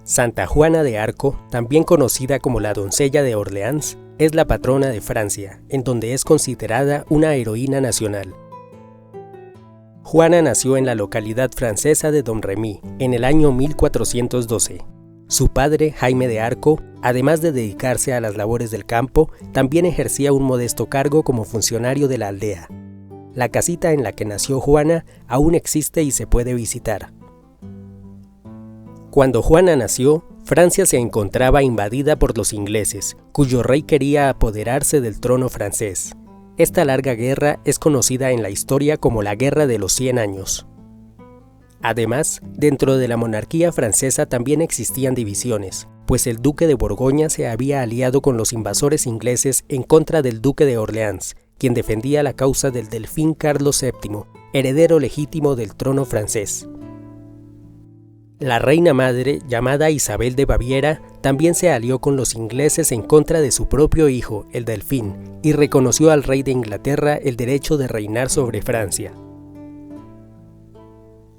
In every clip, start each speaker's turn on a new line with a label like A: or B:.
A: Santa Juana de Arco, también conocida como la doncella de Orleans, es la patrona de Francia, en donde es considerada una heroína nacional. Juana nació en la localidad francesa de Domremy, en el año 1412. Su padre, Jaime de Arco, además de dedicarse a las labores del campo, también ejercía un modesto cargo como funcionario de la aldea. La casita en la que nació Juana aún existe y se puede visitar. Cuando Juana nació, Francia se encontraba invadida por los ingleses, cuyo rey quería apoderarse del trono francés. Esta larga guerra es conocida en la historia como la Guerra de los 100 años. Además, dentro de la monarquía francesa también existían divisiones, pues el duque de Borgoña se había aliado con los invasores ingleses en contra del duque de Orleans, quien defendía la causa del delfín Carlos VII, heredero legítimo del trono francés. La reina madre, llamada Isabel de Baviera, también se alió con los ingleses en contra de su propio hijo, el delfín, y reconoció al rey de Inglaterra el derecho de reinar sobre Francia.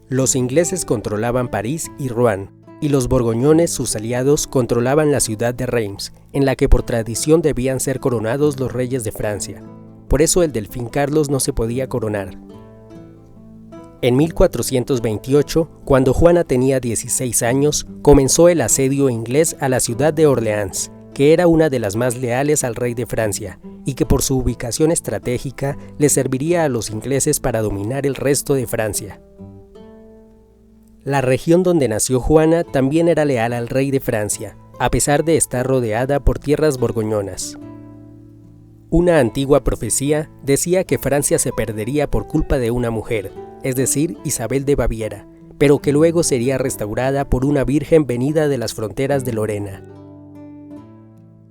A: Los ingleses controlaban París y Rouen, y los borgoñones, sus aliados, controlaban la ciudad de Reims, en la que por tradición debían ser coronados los reyes de Francia. Por eso el delfín Carlos no se podía coronar. En 1428, cuando Juana tenía 16 años, comenzó el asedio inglés a la ciudad de Orleans, que era una de las más leales al rey de Francia, y que por su ubicación estratégica le serviría a los ingleses para dominar el resto de Francia. La región donde nació Juana también era leal al rey de Francia, a pesar de estar rodeada por tierras borgoñonas. Una antigua profecía decía que Francia se perdería por culpa de una mujer, es decir, Isabel de Baviera, pero que luego sería restaurada por una virgen venida de las fronteras de Lorena.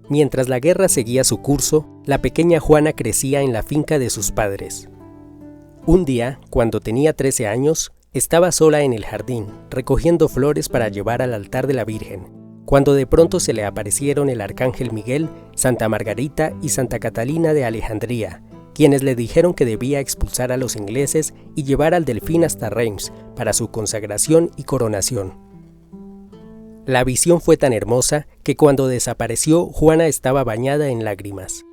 A: Mientras la guerra seguía su curso, la pequeña Juana crecía en la finca de sus padres. Un día, cuando tenía 13 años, estaba sola en el jardín, recogiendo flores para llevar al altar de la Virgen, cuando de pronto se le aparecieron el arcángel Miguel, Santa Margarita y Santa Catalina de Alejandría, quienes le dijeron que debía expulsar a los ingleses y llevar al delfín hasta Reims para su consagración y coronación. La visión fue tan hermosa que cuando desapareció, Juana estaba bañada en lágrimas.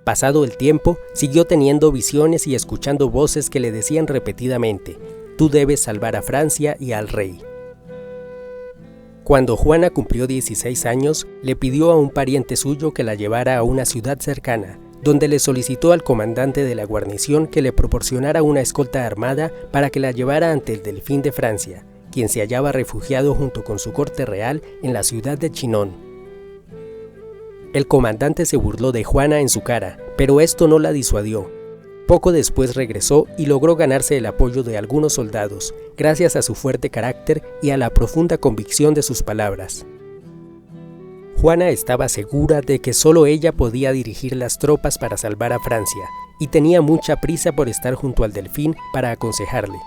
A: Pasado el tiempo, siguió teniendo visiones y escuchando voces que le decían repetidamente: «Tú debes salvar a Francia y al rey». Cuando Juana cumplió 16 años, le pidió a un pariente suyo que la llevara a una ciudad cercana, donde le solicitó al comandante de la guarnición que le proporcionara una escolta armada para que la llevara ante el delfín de Francia, quien se hallaba refugiado junto con su corte real en la ciudad de Chinon. El comandante se burló de Juana en su cara, pero esto no la disuadió. Poco después regresó y logró ganarse el apoyo de algunos soldados, gracias a su fuerte carácter y a la profunda convicción de sus palabras. Juana estaba segura de que solo ella podía dirigir las tropas para salvar a Francia, y tenía mucha prisa por estar junto al delfín para aconsejarle.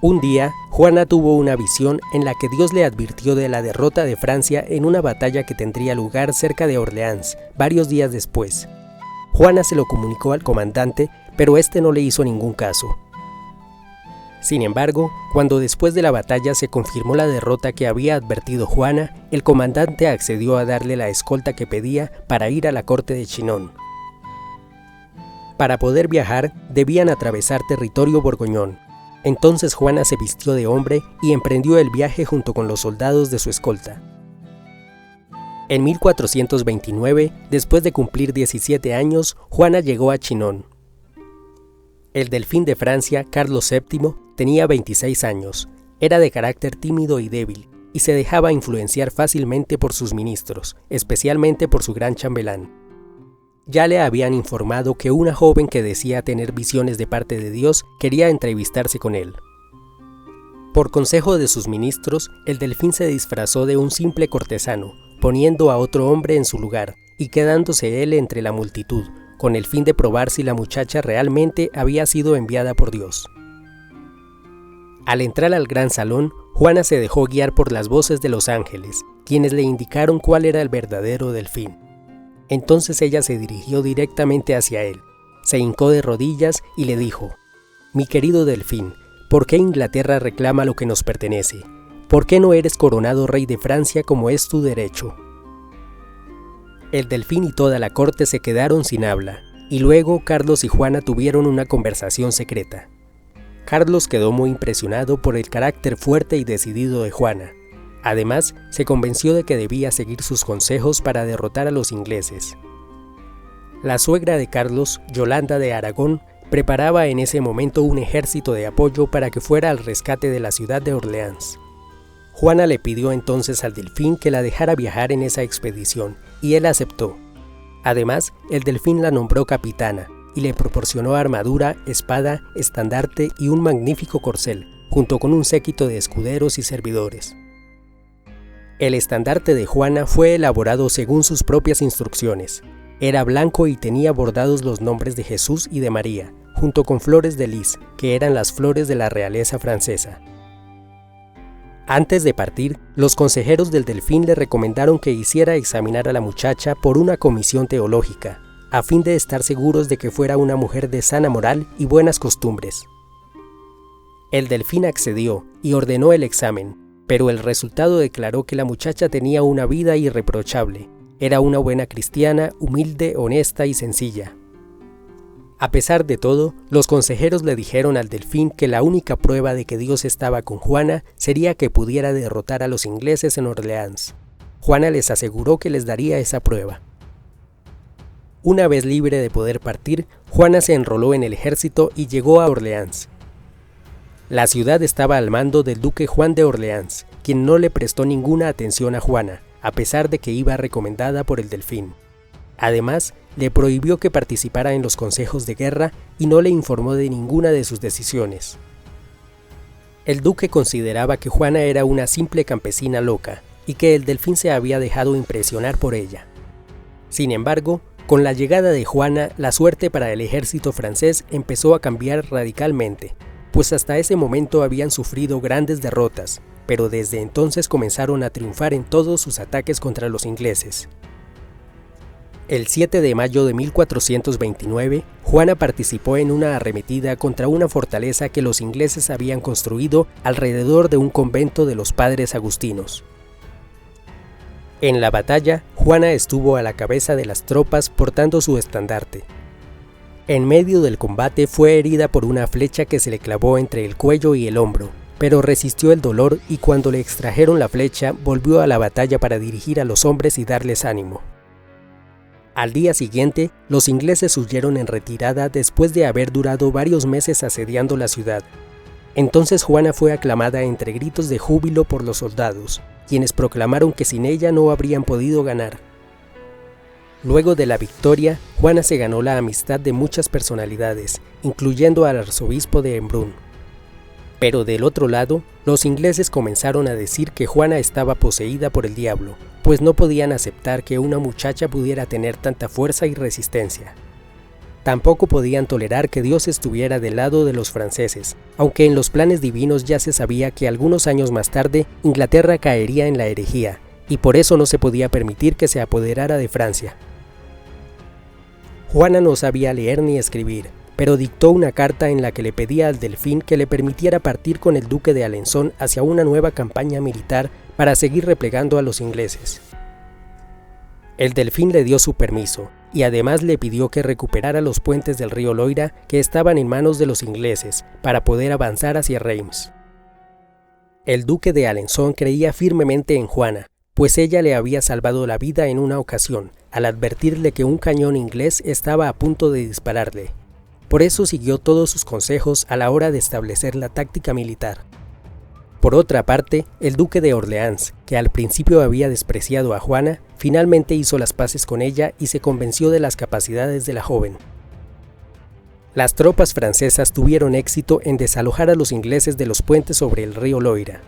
A: Un día, Juana tuvo una visión en la que Dios le advirtió de la derrota de Francia en una batalla que tendría lugar cerca de Orleans, varios días después. Juana se lo comunicó al comandante, pero este no le hizo ningún caso. Sin embargo, cuando después de la batalla se confirmó la derrota que había advertido Juana, el comandante accedió a darle la escolta que pedía para ir a la corte de Chinon. Para poder viajar, debían atravesar territorio borgoñón. Entonces Juana se vistió de hombre y emprendió el viaje junto con los soldados de su escolta. En 1429, después de cumplir 17 años, Juana llegó a Chinon. El delfín de Francia, Carlos VII, tenía 26 años, era de carácter tímido y débil, y se dejaba influenciar fácilmente por sus ministros, especialmente por su gran chambelán. Ya le habían informado que una joven que decía tener visiones de parte de Dios quería entrevistarse con él. Por consejo de sus ministros, el delfín se disfrazó de un simple cortesano, poniendo a otro hombre en su lugar y quedándose él entre la multitud, con el fin de probar si la muchacha realmente había sido enviada por Dios. Al entrar al gran salón, Juana se dejó guiar por las voces de los ángeles, quienes le indicaron cuál era el verdadero delfín. Entonces ella se dirigió directamente hacia él, se hincó de rodillas y le dijo: «Mi querido delfín, ¿por qué Inglaterra reclama lo que nos pertenece? ¿por qué no eres coronado rey de Francia como es tu derecho? El Delfín y toda la corte se quedaron sin habla, y luego Carlos y Juana tuvieron una conversación secreta. Carlos quedó muy impresionado por el carácter fuerte y decidido de Juana. Además, se convenció de que debía seguir sus consejos para derrotar a los ingleses. La suegra de Carlos, Yolanda de Aragón, preparaba en ese momento un ejército de apoyo para que fuera al rescate de la ciudad de Orleans. Juana le pidió entonces al Delfín que la dejara viajar en esa expedición, y él aceptó. Además, el Delfín la nombró capitana, y le proporcionó armadura, espada, estandarte y un magnífico corcel, junto con un séquito de escuderos y servidores. El estandarte de Juana fue elaborado según sus propias instrucciones. Era blanco y tenía bordados los nombres de Jesús y de María, junto con flores de lis, que eran las flores de la realeza francesa. Antes de partir, los consejeros del Delfín le recomendaron que hiciera examinar a la muchacha por una comisión teológica, a fin de estar seguros de que fuera una mujer de sana moral y buenas costumbres. El Delfín accedió y ordenó el examen, pero el resultado declaró que la muchacha tenía una vida irreprochable. Era una buena cristiana, humilde, honesta y sencilla. A pesar de todo, los consejeros le dijeron al Delfín que la única prueba de que Dios estaba con Juana sería que pudiera derrotar a los ingleses en Orleans. Juana les aseguró que les daría esa prueba. Una vez libre de poder partir, Juana se enroló en el ejército y llegó a Orleans. La ciudad estaba al mando del duque Juan de Orleans, quien no le prestó ninguna atención a Juana, a pesar de que iba recomendada por el Delfín. Además, le prohibió que participara en los consejos de guerra y no le informó de ninguna de sus decisiones. El duque consideraba que Juana era una simple campesina loca y que el Delfín se había dejado impresionar por ella. Sin embargo, con la llegada de Juana, la suerte para el ejército francés empezó a cambiar radicalmente, pues hasta ese momento habían sufrido grandes derrotas, pero desde entonces comenzaron a triunfar en todos sus ataques contra los ingleses. El 7 de mayo de 1429, Juana participó en una arremetida contra una fortaleza que los ingleses habían construido alrededor de un convento de los padres agustinos. En la batalla, Juana estuvo a la cabeza de las tropas portando su estandarte. En medio del combate fue herida por una flecha que se le clavó entre el cuello y el hombro, pero resistió el dolor y cuando le extrajeron la flecha volvió a la batalla para dirigir a los hombres y darles ánimo. Al día siguiente, los ingleses huyeron en retirada después de haber durado varios meses asediando la ciudad. Entonces Juana fue aclamada entre gritos de júbilo por los soldados, quienes proclamaron que sin ella no habrían podido ganar. Luego de la victoria, Juana se ganó la amistad de muchas personalidades, incluyendo al arzobispo de Embrun. Pero del otro lado, los ingleses comenzaron a decir que Juana estaba poseída por el diablo, pues no podían aceptar que una muchacha pudiera tener tanta fuerza y resistencia. Tampoco podían tolerar que Dios estuviera del lado de los franceses, aunque en los planes divinos ya se sabía que algunos años más tarde Inglaterra caería en la herejía, y por eso no se podía permitir que se apoderara de Francia. Juana no sabía leer ni escribir, pero dictó una carta en la que le pedía al Delfín que le permitiera partir con el duque de Alençon hacia una nueva campaña militar para seguir replegando a los ingleses. El Delfín le dio su permiso, y además le pidió que recuperara los puentes del río Loira que estaban en manos de los ingleses para poder avanzar hacia Reims. El duque de Alençon creía firmemente en Juana, pues ella le había salvado la vida en una ocasión, al advertirle que un cañón inglés estaba a punto de dispararle. Por eso siguió todos sus consejos a la hora de establecer la táctica militar. Por otra parte, el duque de Orleans, que al principio había despreciado a Juana, finalmente hizo las paces con ella y se convenció de las capacidades de la joven. Las tropas francesas tuvieron éxito en desalojar a los ingleses de los puentes sobre el río Loira.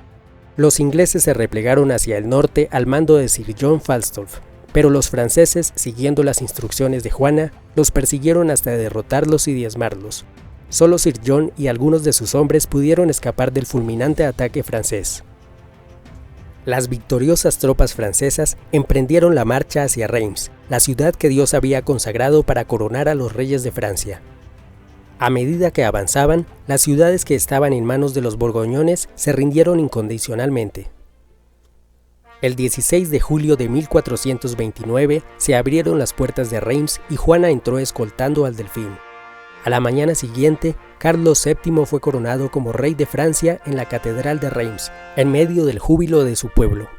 A: Los ingleses se replegaron hacia el norte al mando de Sir John Falstolf, pero los franceses, siguiendo las instrucciones de Juana, los persiguieron hasta derrotarlos y diezmarlos. Solo Sir John y algunos de sus hombres pudieron escapar del fulminante ataque francés. Las victoriosas tropas francesas emprendieron la marcha hacia Reims, la ciudad que Dios había consagrado para coronar a los reyes de Francia. A medida que avanzaban, las ciudades que estaban en manos de los borgoñones se rindieron incondicionalmente. El 16 de julio de 1429 se abrieron las puertas de Reims y Juana entró escoltando al delfín. A la mañana siguiente, Carlos VII fue coronado como rey de Francia en la Catedral de Reims, en medio del júbilo de su pueblo.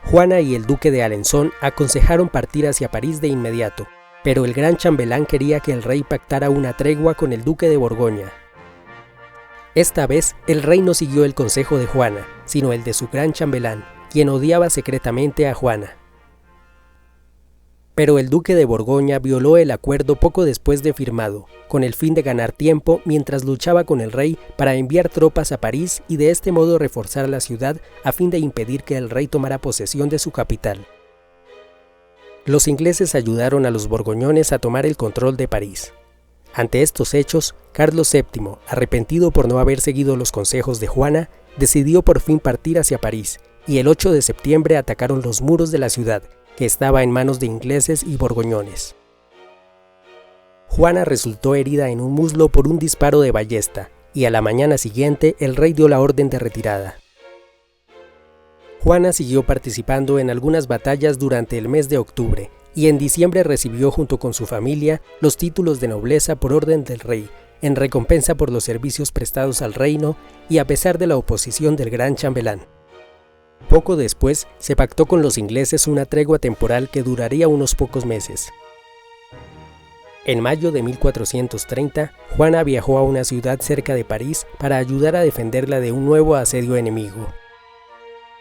A: Juana y el duque de Alençon aconsejaron partir hacia París de inmediato, pero el gran chambelán quería que el rey pactara una tregua con el duque de Borgoña. Esta vez, el rey no siguió el consejo de Juana, sino el de su gran chambelán, quien odiaba secretamente a Juana. Pero el duque de Borgoña violó el acuerdo poco después de firmado, con el fin de ganar tiempo mientras luchaba con el rey para enviar tropas a París y de este modo reforzar la ciudad a fin de impedir que el rey tomara posesión de su capital. Los ingleses ayudaron a los borgoñones a tomar el control de París. Ante estos hechos, Carlos VII, arrepentido por no haber seguido los consejos de Juana, decidió por fin partir hacia París, y el 8 de septiembre atacaron los muros de la ciudad, que estaba en manos de ingleses y borgoñones. Juana resultó herida en un muslo por un disparo de ballesta, y a la mañana siguiente el rey dio la orden de retirada. Juana siguió participando en algunas batallas durante el mes de octubre, y en diciembre recibió junto con su familia los títulos de nobleza por orden del rey, en recompensa por los servicios prestados al reino y a pesar de la oposición del gran chambelán. Poco después, se pactó con los ingleses una tregua temporal que duraría unos pocos meses. En mayo de 1430, Juana viajó a una ciudad cerca de París para ayudar a defenderla de un nuevo asedio enemigo.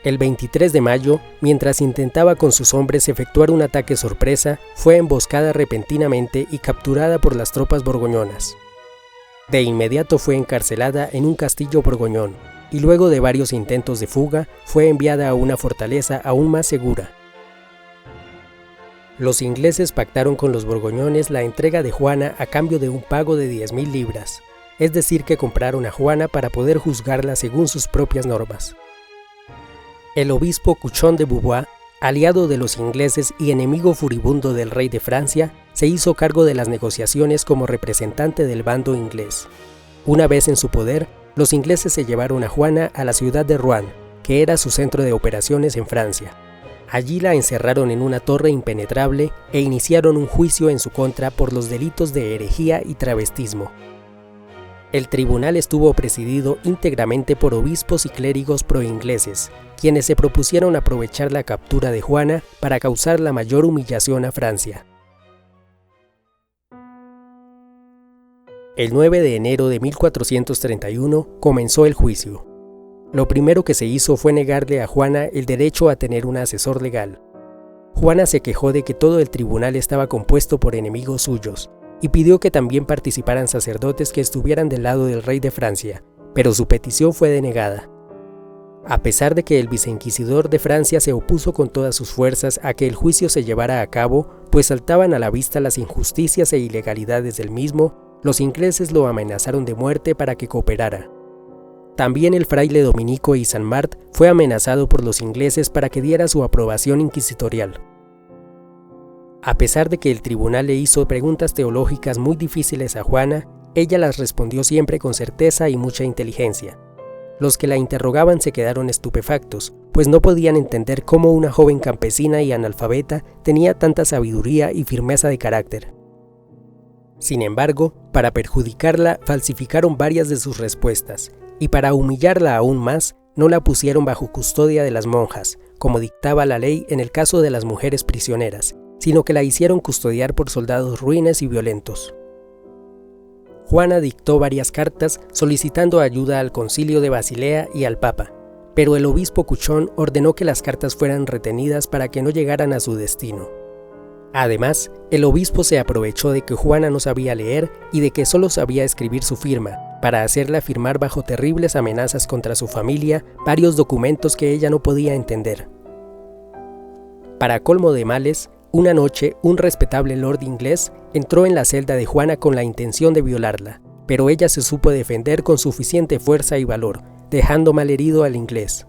A: El 23 de mayo, mientras intentaba con sus hombres efectuar un ataque sorpresa, fue emboscada repentinamente y capturada por las tropas borgoñonas. De inmediato fue encarcelada en un castillo borgoñón, y luego de varios intentos de fuga, fue enviada a una fortaleza aún más segura. Los ingleses pactaron con los borgoñones la entrega de Juana a cambio de un pago de 10.000 libras, es decir que compraron a Juana para poder juzgarla según sus propias normas. El obispo Couchon de Beauvoir, aliado de los ingleses y enemigo furibundo del rey de Francia, se hizo cargo de las negociaciones como representante del bando inglés. Una vez en su poder, los ingleses se llevaron a Juana a la ciudad de Rouen, que era su centro de operaciones en Francia. Allí la encerraron en una torre impenetrable e iniciaron un juicio en su contra por los delitos de herejía y travestismo. El tribunal estuvo presidido íntegramente por obispos y clérigos pro-ingleses, quienes se propusieron aprovechar la captura de Juana para causar la mayor humillación a Francia. El 9 de enero de 1431 comenzó el juicio. Lo primero que se hizo fue negarle a Juana el derecho a tener un asesor legal. Juana se quejó de que todo el tribunal estaba compuesto por enemigos suyos, y pidió que también participaran sacerdotes que estuvieran del lado del rey de Francia, pero su petición fue denegada. A pesar de que el viceinquisidor de Francia se opuso con todas sus fuerzas a que el juicio se llevara a cabo, pues saltaban a la vista las injusticias e ilegalidades del mismo, los ingleses lo amenazaron de muerte para que cooperara. También el fraile dominico Ysan Mart fue amenazado por los ingleses para que diera su aprobación inquisitorial. A pesar de que el tribunal le hizo preguntas teológicas muy difíciles a Juana, ella las respondió siempre con certeza y mucha inteligencia. Los que la interrogaban se quedaron estupefactos, pues no podían entender cómo una joven campesina y analfabeta tenía tanta sabiduría y firmeza de carácter. Sin embargo, para perjudicarla, falsificaron varias de sus respuestas, y para humillarla aún más, no la pusieron bajo custodia de las monjas, como dictaba la ley en el caso de las mujeres prisioneras, sino que la hicieron custodiar por soldados ruines y violentos. Juana dictó varias cartas solicitando ayuda al Concilio de Basilea y al Papa, pero el obispo Couchon ordenó que las cartas fueran retenidas para que no llegaran a su destino. Además, el obispo se aprovechó de que Juana no sabía leer y de que solo sabía escribir su firma, para hacerla firmar bajo terribles amenazas contra su familia varios documentos que ella no podía entender. Para colmo de males, una noche un respetable lord inglés entró en la celda de Juana con la intención de violarla, pero ella se supo defender con suficiente fuerza y valor, dejando malherido al inglés.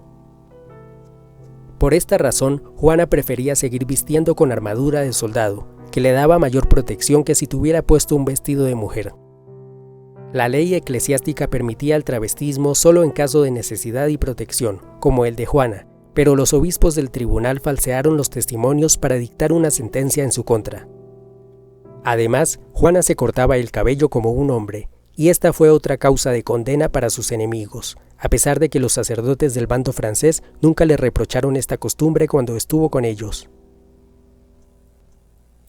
A: Por esta razón, Juana prefería seguir vistiendo con armadura de soldado, que le daba mayor protección que si tuviera puesto un vestido de mujer. La ley eclesiástica permitía el travestismo solo en caso de necesidad y protección, como el de Juana, pero los obispos del tribunal falsearon los testimonios para dictar una sentencia en su contra. Además, Juana se cortaba el cabello como un hombre, y esta fue otra causa de condena para sus enemigos, a pesar de que los sacerdotes del bando francés nunca le reprocharon esta costumbre cuando estuvo con ellos.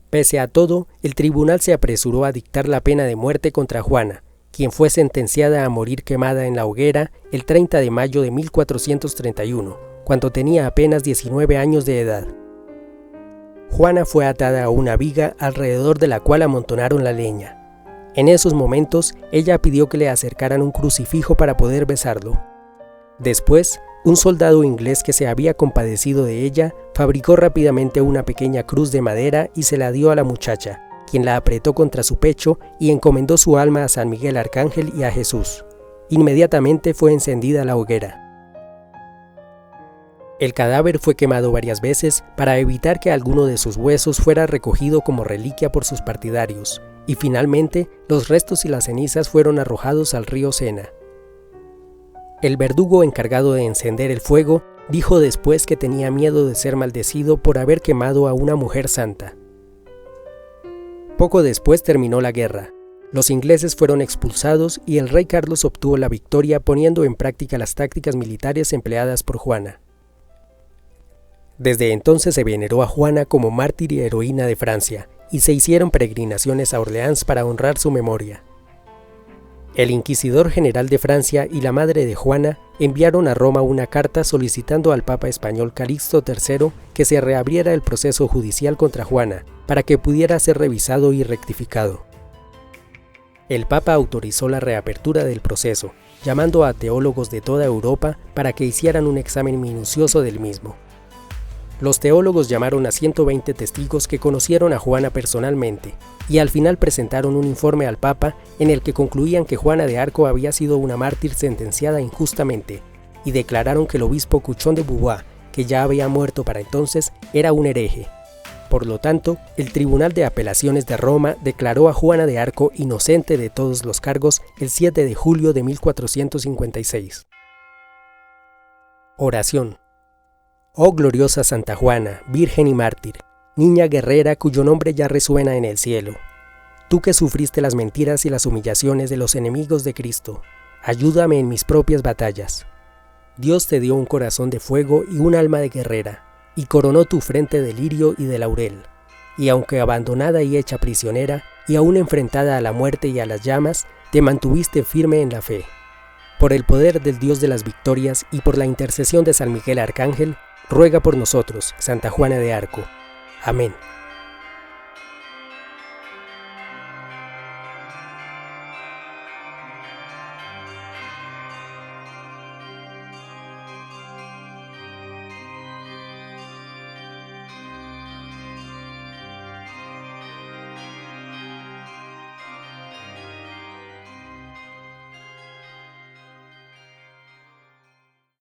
A: Pese a todo, el tribunal se apresuró a dictar la pena de muerte contra Juana, quien fue sentenciada a morir quemada en la hoguera el 30 de mayo de 1431, cuando tenía apenas 19 años de edad. Juana fue atada a una viga alrededor de la cual amontonaron la leña. En esos momentos, ella pidió que le acercaran un crucifijo para poder besarlo. Después, un soldado inglés que se había compadecido de ella fabricó rápidamente una pequeña cruz de madera y se la dio a la muchacha, quien la apretó contra su pecho y encomendó su alma a San Miguel Arcángel y a Jesús. Inmediatamente fue encendida la hoguera. El cadáver fue quemado varias veces para evitar que alguno de sus huesos fuera recogido como reliquia por sus partidarios, y finalmente los restos y las cenizas fueron arrojados al río Sena. El verdugo encargado de encender el fuego dijo después que tenía miedo de ser maldecido por haber quemado a una mujer santa. Poco después terminó la guerra. Los ingleses fueron expulsados y el rey Carlos obtuvo la victoria poniendo en práctica las tácticas militares empleadas por Juana. Desde entonces se veneró a Juana como mártir y heroína de Francia, y se hicieron peregrinaciones a Orleans para honrar su memoria. El inquisidor general de Francia y la madre de Juana enviaron a Roma una carta solicitando al Papa español Calixto III que se reabriera el proceso judicial contra Juana, para que pudiera ser revisado y rectificado. El Papa autorizó la reapertura del proceso, llamando a teólogos de toda Europa para que hicieran un examen minucioso del mismo. Los teólogos llamaron a 120 testigos que conocieron a Juana personalmente, y al final presentaron un informe al Papa en el que concluían que Juana de Arco había sido una mártir sentenciada injustamente, y declararon que el obispo Cuchón de Beauvois, que ya había muerto para entonces, era un hereje. Por lo tanto, el Tribunal de Apelaciones de Roma declaró a Juana de Arco inocente de todos los cargos el 7 de julio de 1456. Oración. Oh gloriosa Santa Juana, Virgen y mártir, niña guerrera cuyo nombre ya resuena en el cielo. Tú que sufriste las mentiras y las humillaciones de los enemigos de Cristo, ayúdame en mis propias batallas. Dios te dio un corazón de fuego y un alma de guerrera, y coronó tu frente de lirio y de laurel. Y aunque abandonada y hecha prisionera, y aún enfrentada a la muerte y a las llamas, te mantuviste firme en la fe. Por el poder del Dios de las victorias y por la intercesión de San Miguel Arcángel, ruega por nosotros, Santa Juana de Arco. Amén.